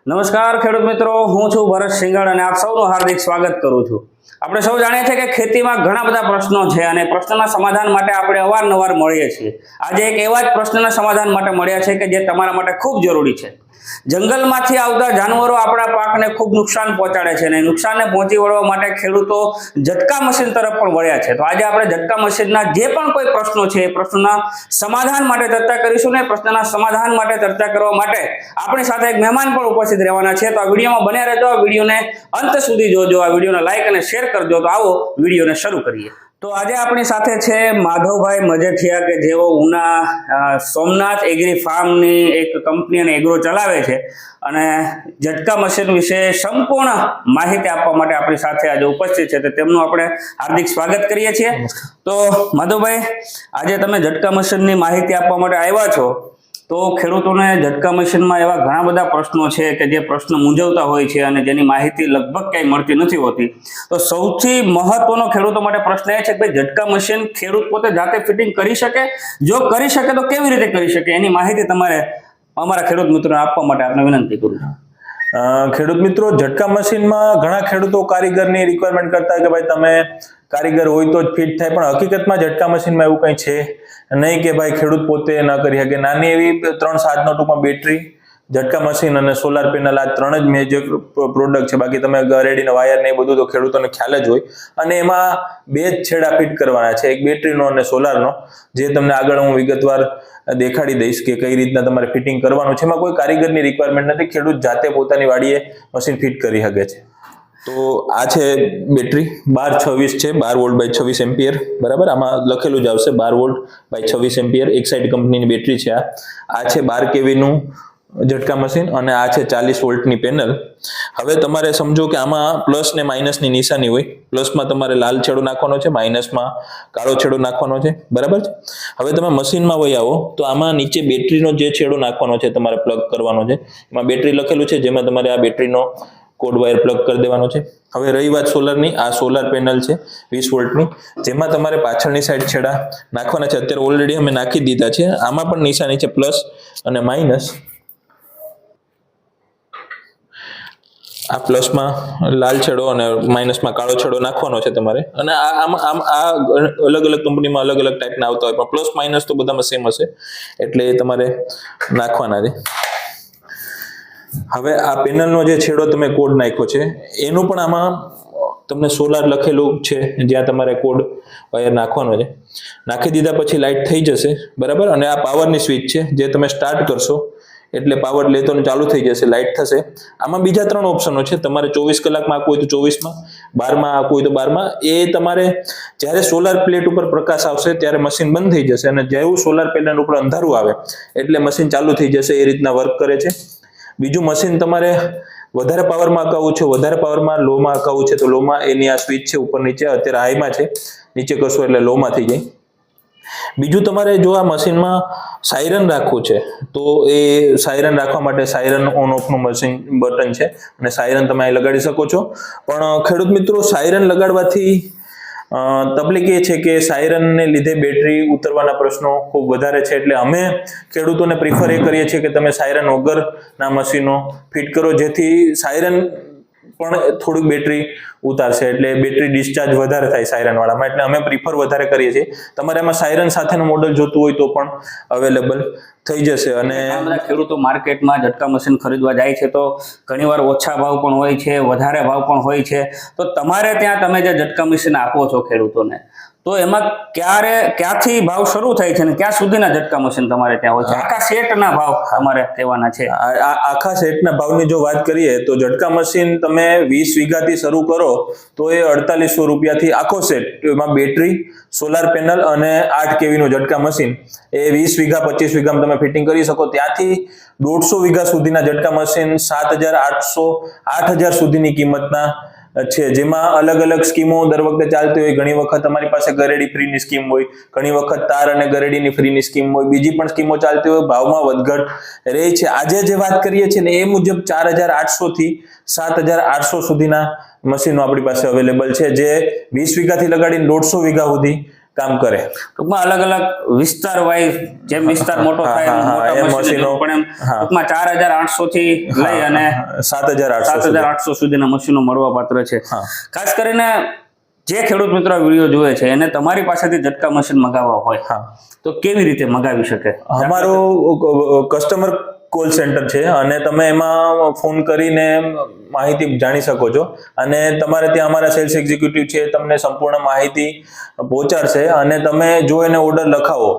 નમસ્કાર ખેડૂત મિત્રો, હું છું ભરત સિંગળ અને આપ સૌનું હાર્દિક સ્વાગત કરું છું। આપણે સૌ જાણીએ છીએ કે ખેતીમાં ઘણા બધા પ્રશ્નો છે અને પ્રશ્નના સમાધાન માટે આપણે અવારનવાર મળીએ છીએ। આજે એક એવા જ પ્રશ્નના સમાધાન માટે મળ્યા છે કે જે તમારા માટે ખૂબ જરૂરી છે। જંગલમાંથી આવતા જાનવરો આપણા પાકને ખૂબ નુકસાન પહોંચાડે છે અને નુકસાનને પહોંચી વળવા માટે ખેડૂતો ઝટકા મશીન તરફ પણ વળ્યા છે। તો આજે આપણે ઝટકા મશીનના જે પણ કોઈ પ્રશ્નો છે એ પ્રશ્નના સમાધાન માટે ચર્ચા કરીશું ને પ્રશ્નના સમાધાન માટે ચર્ચા કરવા માટે આપણી સાથે એક મહેમાન પણ ઉપસ્થિત રહેવાના છે। તો આ વિડીયોમાં બન્યા રહેજો, આ વિડીયોને અંત સુધી જોજો, આ વિડીયોને લાઈક અને શેર કરજો। તો આવો વિડીયોને શરૂ કરીએ। તો આજે આપણી સાથે છે માધવભાઈ મજેઠિયા કે જેઓ ઉના સોમનાથ એગ્રી ફાર્મની એક કંપની અને એગ્રો ચલાવે છે અને ઝટકા મશીન વિશે સંપૂર્ણ માહિતી આપવા માટે આપણી સાથે આજે ઉપસ્થિત છે, તો તેમનું આપણે હાર્દિક સ્વાગત કરીએ છીએ। તો માધવભાઈ, આજે તમે ઝટકા મશીનની માહિતી આપવા માટે આવ્યા છો, તો ખેડૂતોને ઝટકા મશીનમાં એવા ઘણા બધા પ્રશ્નો છે કે જે પ્રશ્ન મૂંઝવતા હોય છે અને જેની માહિતી લગભગ ક્યાંય મળતી નથી હોતી। તો સૌથી મહત્વનો ખેડૂતો માટે પ્રશ્ન એ છે કે ભાઈ ઝટકા મશીન ખેડૂત પોતે જાતે ફિટિંગ કરી શકે? જો કરી શકે તો કેવી રીતે કરી શકે? એની માહિતી તમારે અમારા ખેડૂત મિત્રોને આપવા માટે આપણે વિનંતી કરું છું। ખેડૂત મિત્રો, ઝટકા મશીનમાં ઘણા ખેડૂતો કારીગરની રિક્વાયરમેન્ટ કરતા કે ભાઈ તમે કારીગર હોય તો જ ફિટ થાય, પણ હકીકતમાં ઝટકા મશીનમાં એવું કંઈ છે નહીં કે ભાઈ ખેડૂત પોતે ન કરી શકે। નાની એવી 3-7 ટૂંકમાં બેટરી, ઝટકા મશીન અને સોલાર પેનલ, આ ત્રણ જ મેજર પ્રોડક્ટ છે। બાકી તમે ગરેડીના વાયર ને એ બધું તો ખેડૂતોને ખ્યાલ જ હોય। અને એમાં બે જ છેડા ફિટ કરવાના છે, એક બેટરીનો અને સોલારનો, જે તમને આગળ હું વિગતવાર દેખાડી દઈશ કે કઈ રીતના તમારે ફિટિંગ કરવાનું છે। એમાં કોઈ કારીગરની રિક્વાયરમેન્ટ નથી, ખેડૂત જાતે પોતાની વાડીએ મશીન ફિટ કરી શકે છે। તો આ છે બેટરી, 12-26 છે, 12 વોલ્ટ બાય 26 એમ્પિયર, બરાબર? આમાં લખેલું જ આવશે 12 વોલ્ટ બાય 26 એમ્પિયર, એક સાઈડ કંપનીની બેટરી છે। આ છે 12 કેવીનું ઝટકા મશીન અને આ છે 40 વોલ્ટની પેનલ। હવે તમારે સમજો કે આમાં પ્લસ ને માઇનસની નિશાની હોય, પ્લસમાં તમારે લાલ છેડો નાખવાનો છે, માઇનસમાં કાળો છેડો નાખવાનો છે, બરાબર છે? હવે તમે મશીનમાં વહી આવો તો આમાં નીચે બેટરીનો જે છેડો નાખવાનો છે તમારે પ્લગ કરવાનો છે, એમાં બેટરી લખેલું છે, જેમાં તમારે આ બેટરીનો કોડ વાયર પ્લગ કરી દેવાનો છે। હવે રહી વાત સોલરની, આ સોલાર પેનલ છે 20 વોલ્ટની, જેમાં તમારે પાછળની સાઈડ છેડા નાખવાના છે। અત્યારે ઓલરેડી અમે નાખી દીધા છે। આમાં પણ નિશાની છે પ્લસ અને માઇનસ। આ પ્લસમાં લાલ છેડો અને માઇનસમાં કાળો છેડો નાખવાનો છે તમારે। અને આ અલગ અલગ કંપનીમાં અલગ અલગ ટાઈપના આવતા હોય, પણ પ્લસ માઇનસ તો બધામાં સેમ હશે, એટલે એ તમારે નાખવાના છે। હવે આ પેનલનો જે છેડો તમે કોડ નાખ્યો છે એનું પણ આમાં તમને સોલાર લખેલું છે, જ્યાં તમારે કોડ વાયર નાખવાનો છે। નાખી દીધા પછી લાઇટ થઈ જશે, બરાબર? અને આ પાવરની સ્વિચ છે, જે તમે સ્ટાર્ટ કરશો એટલે પાવર લેતો ચાલુ થઈ જશે, લાઇટ થશે। આમાં બીજા 3 ઓપ્શનો છે, તમારે 24 કલાકમાં આપવું હોય તો 24માં, 12માં આપવું હોય તો 12માં। એ તમારે જ્યારે સોલાર પ્લેટ ઉપર પ્રકાશ આવશે ત્યારે મશીન બંધ થઈ જશે અને જેવું સોલાર પેનલ ઉપર અંધારું આવે એટલે મશીન ચાલુ થઈ જશે, એ રીતના વર્ક કરે છે। બીજું, મશીન તમારે વધારે પાવરમાં અકાવવું છે, વધારે પાવરમાં લોમાં અકાવવું છે તો લોમાં એની આ સ્વિચ છે ઉપર નીચે, અત્યારે હાઈમાં છે, નીચે કરશો એટલે લોમાં થઈ જાય। બીજું, તમારે જો આ મશીનમાં સાયરન રાખવું છે તો એ સાયરન રાખવા માટે સાયરન ઓન ઓફનું મશીન બટન છે અને સાયરન તમે અહીં લગાડી શકો છો। પણ ખેડૂત મિત્રો, સાયરન લગાડવાથી તકલીફ એ છે કે સાયરનને લીધે બેટરી ઉતરવાના પ્રશ્નો ખૂબ વધારે છે, એટલે અમે ખેડૂતોને પ્રિફર એ કરીએ છીએ કે તમે સાયરન વગરના મશીનો ફિટ કરો, જેથી સાયરન પણ થોડુંક બેટરી ઉતારશે, એટલે બેટરી ડિસ્ચાર્જ વધારે થાય સાયરન વાળામાં, એટલે અમે પ્રિફર વધારે કરીએ છીએ। તમારે એમાં સાયરન સાથેનું મોડલ જોતું હોય તો પણ અવેલેબલ થઈ જશે। અને બધા ખેડૂતો માર્કેટમાં ઝટકા મશીન ખરીદવા જાય છે તો ઘણીવાર ઓછા ભાવ પણ હોય છે, વધારે ભાવ પણ હોય છે, તો તમારે ત્યાં તમે જે ઝટકા મશીન આપો છો ખેડૂતોને, તો એમાં ક્યાંથી ભાવ શરૂ થાય છે અને ક્યાં સુધીના ઝટકા મશીન તમારે ત્યાં હોય છે? આખા સેટના ભાવ તમારે કહેવાના છે? આખા સેટના ભાવની જો વાત કરીએ તો ઝટકા મશીન તમે 20 વીઘાથી શરૂ કરો તો એ 4800 રૂપિયાથી આખો સેટ, એમાં બેટરી, સોલાર પેનલ અને 8 કેવીનું ઝટકા મશીન, એ 20 વીઘા 25 વીઘામાં તમે ફિટિંગ કરી શકો। ત્યાંથી 150 વીઘા સુધીના ઝટકા મશીન 7,800-8,000 સુધીની કિંમતના છે, જેમાં અલગ અલગ સ્કીમો દર વખતે ચાલતી હોય। ઘણી વખત તમારી પાસે ગરેડી ફ્રીની સ્કીમ હોય, ઘણી વખત તાર અને ગરેડીની ફ્રીની સ્કીમ હોય, બીજી પણ સ્કીમો ચાલતી હોય, ભાવમાં વધઘટ રહે છે। આજે જે વાત કરીએ છીએ ને એ મુજબ 4,800 થી 7,800 સુધીના મશીનો આપણી પાસે અવેલેબલ છે, જે 20 વીઘાથી લગાડીને 150 વીઘા સુધી કામ કરે. ટૂંકમાં અલગ અલગ વિસ્તાર વાઇઝ જેમ વિસ્તાર મોટો થાય એમ મોટા એ મશીનો મશીનો, પણ એમ ટૂંકમાં 4800 થી લઈ અને 7,800 7,800 સુધીના મશીનો મળવા પાત્ર છે. હા. ખાસ કરીને જે ખેડૂત મિત્રો આ વિડીયો જોવે છે એને તમારી પાસેથી ઝટકા મશીન મગાવવા હોય હા તો કેવી રીતે મગાવી શકે? અમારું કસ્ટમર કોલ સેન્ટર છે અને તમે એમાં ફોન કરીને માહિતી જાણી શકો છો અને તમારે ત્યાં અમારા સેલ્સ એક્ઝિક્યુટિવ છે તમને સંપૂર્ણ માહિતી પહોંચાડશે અને તમે જો એને ઓર્ડર લખાવો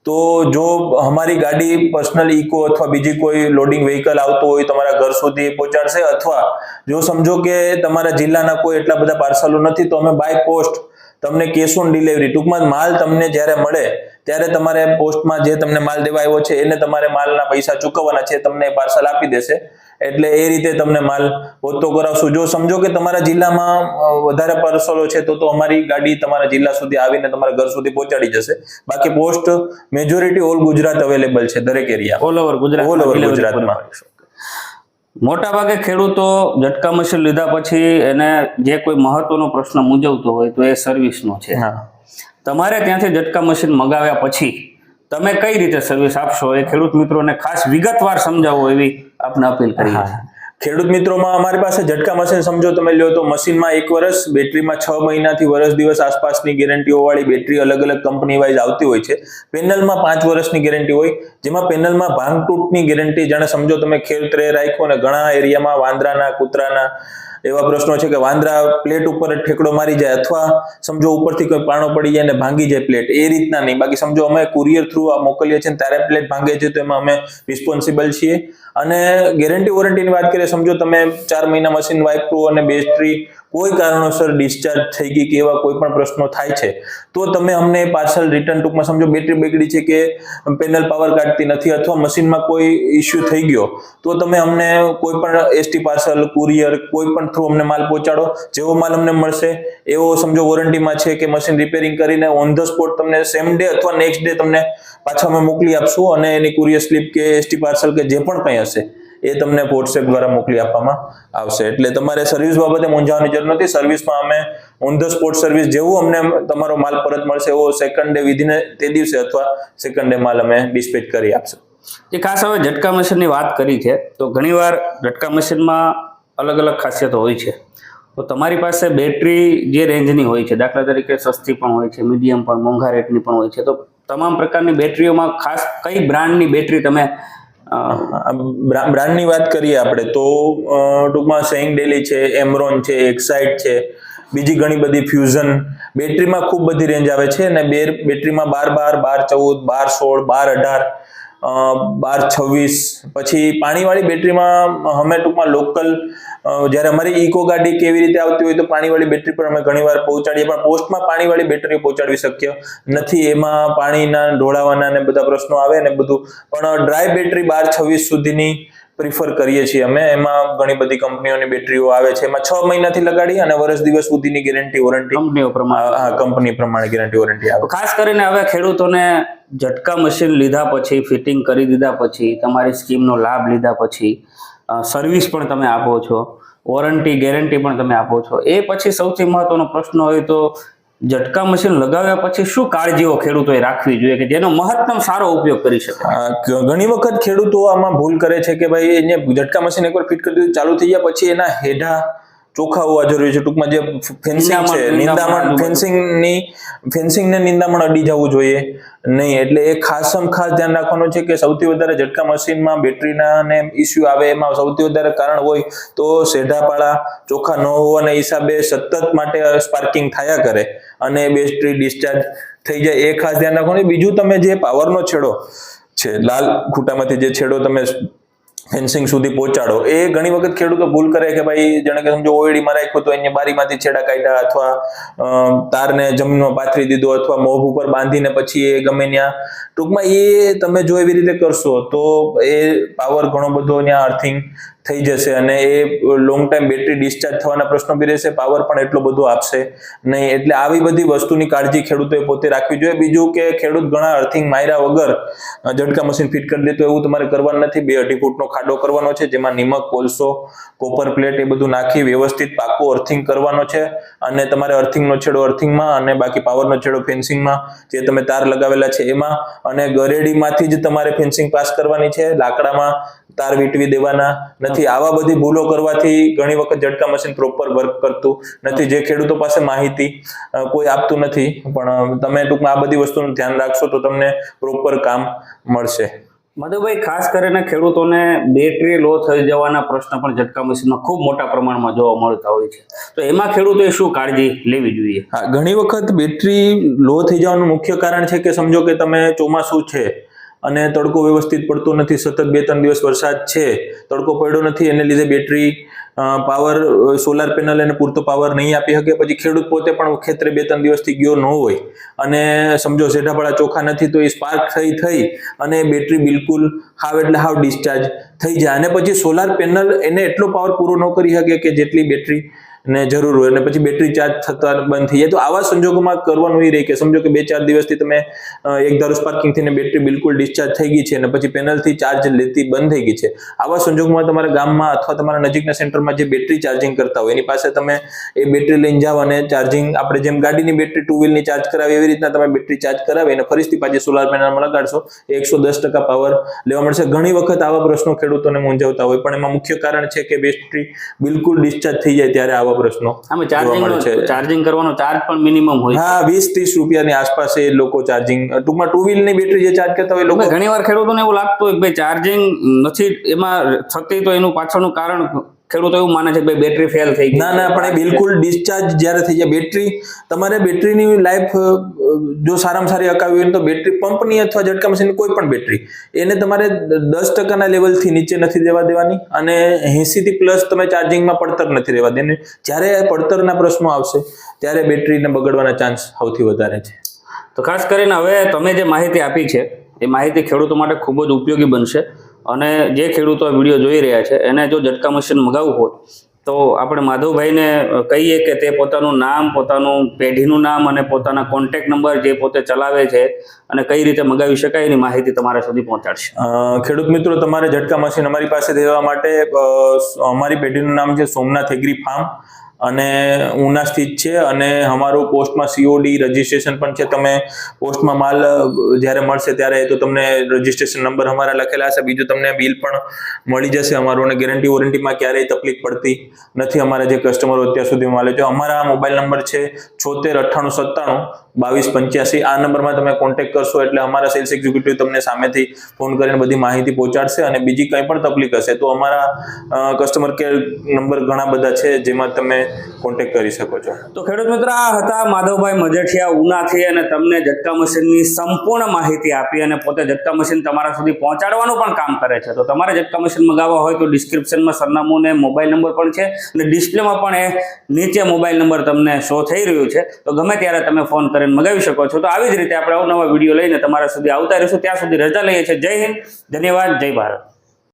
તો જો અમારી ગાડી પર્સનલ ઇકો અથવા બીજી કોઈ લોડિંગ વ્હીકલ આવતું હોય તમારા ઘર સુધી પહોંચાડશે અથવા જો સમજો કે તમારા જિલ્લાના કોઈ એટલા બધા પાર્સલો નથી તો અમે બાય પોસ્ટ તમને કેશ ઓન ડિલિવરી ટૂંકમાં માલ તમને જ્યારે મળે ત્યારે તમારે પોસ્ટમાં જે તમને માલ દેવા આવ્યો છે એને તમારે માલના પૈસા ચૂકવવાના છે, તમને પાર્સલ આપી દેશે એટલે એ રીતે તમને માલ પહોંચતો કરાવશું. જો સમજો કે તમારા જિલ્લામાં વધારે પાર્સલો છે તો અમારી ગાડી તમારા જિલ્લા સુધી આવીને તમારા ઘર સુધી પહોંચાડી જશે. બાકી post majority all Gujarat available છે, દરેક એરિયા ઓલ ઓવર ગુજરાતમાં. મોટા ભાગે ખેડૂતો ઝટકા મશીન લીધા પછી એને જે કોઈ મહત્વનો પ્રશ્ન મૂંઝવતો હોય તો એ સર્વિસનો છે. તમારે ત્યાંથી ઝટકા મશીન મગાવ્યા પછી તમે કઈ રીતે સર્વિસ આપશો એ ખેડૂત મિત્રોને ખાસ વિગતવાર સમજાવો એવી આપને અપીલ કરી. ખેડૂત મિત્રોમાં અમારી પાસે ઝટકા મશીન સમજો તમે લ્યો તો મશીનમાં 1 વર્ષ, બેટરીમાં 6 મહિનાથી વર્ષ દિવસ આસપાસની ગેરંટીઓ વાળી બેટરી અલગ અલગ કંપની વાઇઝ આવતી હોય છે. પેનલમાં 5 વર્ષની ગેરંટી હોય જેમાં પેનલમાં ભાંગતૂટની ગેરંટી, જાણે સમજો તમે ખેતરે રાખ્યો અને ઘણા એરિયામાં વાંદરાના કૂતરાના એવા પ્રશ્નો છે કે વાંદરા પ્લેટ ઉપર ઠેકડો મારી જાય અથવા સમજો ઉપરથી કોઈ પાણો પડી જાય અને ભાંગી જાય પ્લેટ, એ રીતના નહીં. બાકી સમજો અમે કુરિયર થ્રુ મોકલીએ છીએ ત્યારે પ્લેટ ભાંગે છે તો એમાં અમે રિસ્પોન્સિબલ છીએ. અને ગેરંટી વોરંટીની વાત કરીએ, સમજો તમે 4 મહિના મશીન વાપરો અને બેટરી કોઈ કારણોસર ડિસ્ચાર્જ થઈ ગઈ કે એવા કોઈ પણ પ્રશ્નો થાય છે તો તમે અમને પાર્સલ રિટર્ન, ટૂંકમાં સમજો બેટરી બગડી છે કે પેનલ પાવર કાઢતી નથી અથવા મશીનમાં કોઈ ઇસ્યુ થઈ ગયો તો તમે અમને કોઈ પણ એસટી પાર્સલ, કુરિયર કોઈ પણ થ્રુ અમને માલ પહોંચાડો. જેવો માલ અમને મળશે એવો સમજો વોરંટીમાં છે કે મશીન રિપેરિંગ કરીને ઓન ધ સ્પોટ તમને સેમ ડે અથવા નેક્સ્ટ ડે તમને પાછા અમે મોકલી આપશું અને એની કુરિયર સ્લિપ કે એસટી પાર્સલ કે જે પણ કંઈ હશે એ તમને વોટ્સએપ દ્વારા મોકલી આપવામાં આવશે. એટલે તમારે સર્વિસ બાબતે મૂંઝાવાની જરૂર નથી. સર્વિસમાં અમે ઓન ધ સ્પોટ સર્વિસ, જેવું અમને તમારો માલ પરત મળશે એવો સેકન્ડ ડે વિધિન તે દિવસે અથવા સેકન્ડ ડે માલ અમે ડિસ્પેચ કરી આપશું. એ ખાસ હવે ઝટકા મશીનની વાત કરી છે તો ઘણીવાર ઝટકા મશીનમાં અલગ અલગ ખાસિયતો હોય છે. તો તમારી પાસે બેટરી જે રેન્જની હોય છે, દાખલા તરીકે સસ્તી પણ હોય છે, મીડિયમ પણ, મોંઘા રેટની પણ હોય છે, તો તમામ પ્રકારની બેટરીઓમાં ખાસ કઈ બ્રાન્ડની બેટરી તમે બ્રાન્ડની વાત કરીએ આપણે તો ટૂંકમાં સેઇંગ ડેલી છે, એમરોન છે, એક્સાઇટ છે, બીજી ઘણી બધી ફ્યુઝન બેટરીમાં ખૂબ બધી રેન્જ આવે છે અને બેટરીમાં 12 12, 12 14, 12 18, 12 26, પછી પાણીવાળી બેટરીમાં અમે ટૂંકમાં લોકલ જ્યારે અમારી ઇકો ગાડી કેવી રીતે આવતી હોય તો પાણીવાળી બેટરી પર અમે ઘણીવાર પહોંચાડીએ, પણ પોસ્ટમાં પાણીવાળી બેટરી પહોંચાડવી શક્ય નથી. એમાં પાણીના ઢોળાવાના ને બધા પ્રશ્નો આવે ને બધું, પણ ડ્રાય બેટરી 12 26 સુધીની પ્રિફર કરીએ છીએ અમે. એમાં ઘણી બધી કંપનીઓની બેટરીઓ આવે છે, એમાં 6 મહિનાથી લગાડી અને વર્ષ દિવસ સુધીની ગેરંટી વોરંટી કંપની પ્રમાણે ગેરંટી વોરંટી આવે. ખાસ કરીને હવે ખેડૂતોને ઝટકા મશીન લીધા પછી, ફિટિંગ કરી દીધા પછી, તમારી સ્કીમનો લાભ લીધા પછી સર્વિસ પણ તમે આપો છો, વોરંટી ગેરંટી પણ તમે આપો છો, એ પછી સૌથી મહત્વનો પ્રશ્ન હોય તો ઝટકા મશીન લગાવ્યા પછી શું કાળજીઓ ખેડૂતોએ રાખવી જોઈએ કે જેનો મહત્તમ સારો ઉપયોગ કરી શકે? ઘણી વખત ખેડૂતો આમાં ભૂલ કરે છે કે ભાઈ એને ઝટકા મશીન એકવાર ફિટ કરી દીધું, ચાલુ થઈ ગયા પછી એના હેઠા ચોખ્ખા હોવા જરૂરી છે. ટૂંકમાં જે ફેન્સિંગ છે, નિંદામણ, ફેન્સિંગને નિંદામણ અડી જવું જોઈએ નહીં. એટલે એ ખાસ ધ્યાન રાખવાનું છે કે સૌથી વધારે ઝટકા મશીનમાં બેટરીના ને ઇસ્યુ આવે એમાં સૌથી વધારે કારણ હોય તો સેઢાપાળા ચોખ્ખા ન હોવાના હિસાબે સતત માટે સ્પાર્કિંગ થયા કરે અને બેટરી ડિસ્ચાર્જ થઈ જાય, એ ખાસ ધ્યાન રાખવાનું. બીજું, તમે જે પાવરનો છેડો છે, લાલ ખૂટામાંથી જે છેડો તમે ફેન્સિંગ સુધી પહોંચાડો, એ ઘણી વખત ખેડૂતો ભૂલ કરે કે ભાઈ જાણે કે સમજો ઓયડીમાં રાખ્યો તો એની બારીમાંથી છેડા કાઢ્યા અથવા તારને જમીનમાં પાથરી દીધો અથવા મોઢ ઉપર બાંધીને પછી એ ગમે ત્યાં, ટૂંકમાં એ તમે જો એવી રીતે કરશો તો એ પાવર ઘણો બધો ત્યાં અર્થિંગ થઈ જશે અને એ લોંગ ટાઈમ બેટરી ડિસ્ચાર્જ થવાના પ્રશ્નો બી રહેશે, પાવર પણ એટલો બધો આપશે નહીં. એટલે આવી બધી વસ્તુની કાળજી ખેડૂતોએ પોતે રાખવી જોઈએ. બીજું કે ખેડૂત ઘણા અર્થિંગ માર્યા વગર ઝટકા મશીન ફિટ કરી દે તો એવું તમારે કરવાનું નથી. 2-2.5 ફૂટનો ખાડો કરવાનો છે, જેમાં નિમક, કોલસો, કોપર પ્લેટ એ બધું નાખી વ્યવસ્થિત પાકો અર્થિંગ કરવાનો છે. અને તમારે અર્થિંગનો છેડો અર્થિંગમાં અને બાકી પાવરનો છેડો ફેન્સિંગમાં, જે તમે તાર લગાવેલા છે એમાં, અને ગરેડીમાંથી જ તમારે ફેન્સિંગ પાસ કરવાની છે. લાકડામાં તાર વીંટવી દેવાના નથી. આવા બધી ભૂલો કરવાથી ઘણી વખત ઝટકા મશીન પ્રોપર વર્ક કરતું નથી. જે ખેડૂતો પાસે માહિતી કોઈ આપતું નથી, પણ તમે ટૂંકમાં આ બધી વસ્તુનું ધ્યાન રાખશો તો તમને પ્રોપર કામ મળશે. મધુભાઈ, ખાસ કરીને ખેડૂતોને બેટરી લો થઈ જવાના પ્રશ્ન પણ ઝટકા મશીનમાં ખૂબ મોટા પ્રમાણમાં જોવા મળતા હોય છે, તો એમાં ખેડૂતોએ શું કાળજી લેવી જોઈએ? હા, ઘણી વખત બેટરી લો થઈ જવાનું મુખ્ય કારણ છે કે સમજો કે તમે ચોમાસું છે અને તડકો વ્યવસ્થિત પડતો નથી, સતત 2-3 દિવસ વરસાદ છે, તડકો પડ્યો નથી, એને લીધે બેટરી પાવર, સોલાર પેનલ એને પૂરતો પાવર નહીં આપી શકે. પછી ખેડૂત પોતે પણ ખેતરે 2-3 દિવસથી ગયો ન હોય અને સમજો સેઢાપાળા ચોખા નથી, તો એ સ્પાર્ક થઈ અને બેટરી બિલકુલ હાવ એટલે હાવ ડિસ્ચાર્જ થઈ જાય અને પછી સોલાર પેનલ એને એટલો પાવર પૂરો ન કરી શકે કે જેટલી બેટરી ને જરૂર હોય, અને પછી બેટરી ચાર્જ થતા બંધ થઈ જાય. તો આવા સંજોગોમાં કરવાનું એ રહે કે સમજો કે 2-4 દિવસથી તમે એક ધારું સ્પાર્કિંગ થઈને બેટરી બિલકુલ ડિસ્ચાર્જ થઈ ગઈ છે અને પછી પેનલથી ચાર્જ લેતી બંધ થઈ ગઈ છે. આવા સંજોગોમાં તમારા ગામમાં અથવા તમારા નજીકના સેન્ટરમાં જે બેટરી ચાર્જિંગ કરતા હોય એની પાસે તમે એ બેટરી લઈને જાઓ અને ચાર્જિંગ, આપણે જેમ ગાડીની બેટરી 2 વ્હીલની ચાર્જ કરાવી એવી રીતના તમે બેટરી ચાર્જ કરાવી અને ફરીથી પાછી સોલાર પેનલમાં લગાડશો, 110% પાવર લેવા મળશે. ઘણી વખત આવા પ્રશ્નો ખેડૂતોને મૂંઝવતા હોય, પણ એમાં મુખ્ય કારણ છે કે બેટરી બિલકુલ ડિસ્ચાર્જ થઈ જાય ત્યારે આવા પ્રશ્નો ચાર્જિંગ કરવાનો ચાર્જ પણ મિનિમમ હોય. હા, 20-30 રૂપિયાની આસપાસ એ લોકો ચાર્જિંગ, ટૂંકમાં 2 વ્હીલની બેટરી જે ચાર્જ કરતા હોય લોકો. ઘણી વાર ખેડૂતોને એવું લાગતું હોય કે ભાઈ ચાર્જિંગ નથી એમાં થતી, તો એનું પાછળનું કારણ ખેડૂતો એવું માને છે કે ભાઈ બેટરી ફેલ થઈ ગઈ. ના, પણ એ બિલકુલ ડિસ્ચાર્જ જ્યારે થઈ જાય બેટરી, તમારે બેટરીની લાઈફ જો સારામાં સારી અકાવી હોય તો બેટરી પંપની અથવા ઝટકા મશીનની કોઈ પણ બેટરી એને તમારે 10% લેવલથી નીચે નથી દેવા દેવાની અને 80થી પ્લસ તમે ચાર્જિંગમાં પડતર નથી રહેવા દેવાની. જ્યારે પડતરના પ્રશ્નો આવશે ત્યારે બેટરીને બગડવાના ચાન્સ સૌથી વધારે છે. તો ખાસ કરીને હવે તમે જે માહિતી આપી છે એ માહિતી ખેડૂતો માટે ખૂબ જ ઉપયોગી બનશે, અને જે ખેડૂતો આ વિડીયો જોઈ રહ્યા છે એને જો ઝટકા મશીન મગાવવું હોય તો આપણે માધવભાઈને કહીએ કે તે પોતાનું નામ, પોતાનું પેઢીનું નામ અને પોતાના કોન્ટેક્ટ નંબર જે પોતે ચલાવે છે અને કઈ રીતે મગાવી શકાય એની માહિતી તમારા સુધી પહોંચાડશે. ખેડૂત મિત્રો, તમારે ઝટકા મશીન અમારી પાસે લેવા માટે અમારી પેઢીનું નામ છે સોમનાથ એગ્રી ફાર્મ અને ઉના સ્થિત છે, અને અમારું પોસ્ટમાં COD રજીસ્ટ્રેશન પણ છે. તમે પોસ્ટમાં માલ જ્યારે મળશે ત્યારે તો તમને રજીસ્ટ્રેશન નંબર અમારા લખેલા હશે. બીજું તમને બિલ પણ મળી જશે અમારું, અને ગેરંટી વોરંટીમાં ક્યારેય તકલીફ પડતી નથી અમારા જે કસ્ટમરો અત્યાર સુધી મળે છે. અમારા મોબાઈલ નંબર છે 7698972285. આ નંબરમાં તમે કોન્ટેક્ટ કરશો એટલે અમારા સેલ્સ એક્ઝિક્યુટિવ તમને સામેથી ફોન કરીને બધી માહિતી પહોંચાડશે. અને બીજી કંઈ પણ તકલીફ હશે તો અમારા કસ્ટમર કેર નંબર ઘણા બધા છે જેમાં તમે કોન્ટેક્ટ કરી શકો છો. તો ખેડૂત મિત્ર, આ હતા માધવભાઈ મજેઠિયા ઉનાથી, અને તમને ઝટકા મશીનની સંપૂર્ણ માહિતી આપી અને પોતે ઝટકા મશીન તમારા સુધી પહોંચાડવાનું પણ કામ કરે છે. તો તમારે ઝટકા મશીન મંગાવવા હોય તો ડિસ્ક્રિપ્શનમાં સરનામું ને મોબાઈલ નંબર પણ છે, અને ડિસ્પ્લેમાં પણ એ નીચે મોબાઈલ નંબર તમને શો થઈ રહ્યું છે, તો ગમે ત્યારે તમે ફોન કરીને મંગાવી શકો છો. તો આવી જ રીતે આપણે અવનવા વિડીયો લઈને તમારા સુધી આવતા રહીશું. ત્યાં સુધી રજા લઈએ છીએ. જય હિન્દ, ધન્યવાદ, જય ભારત.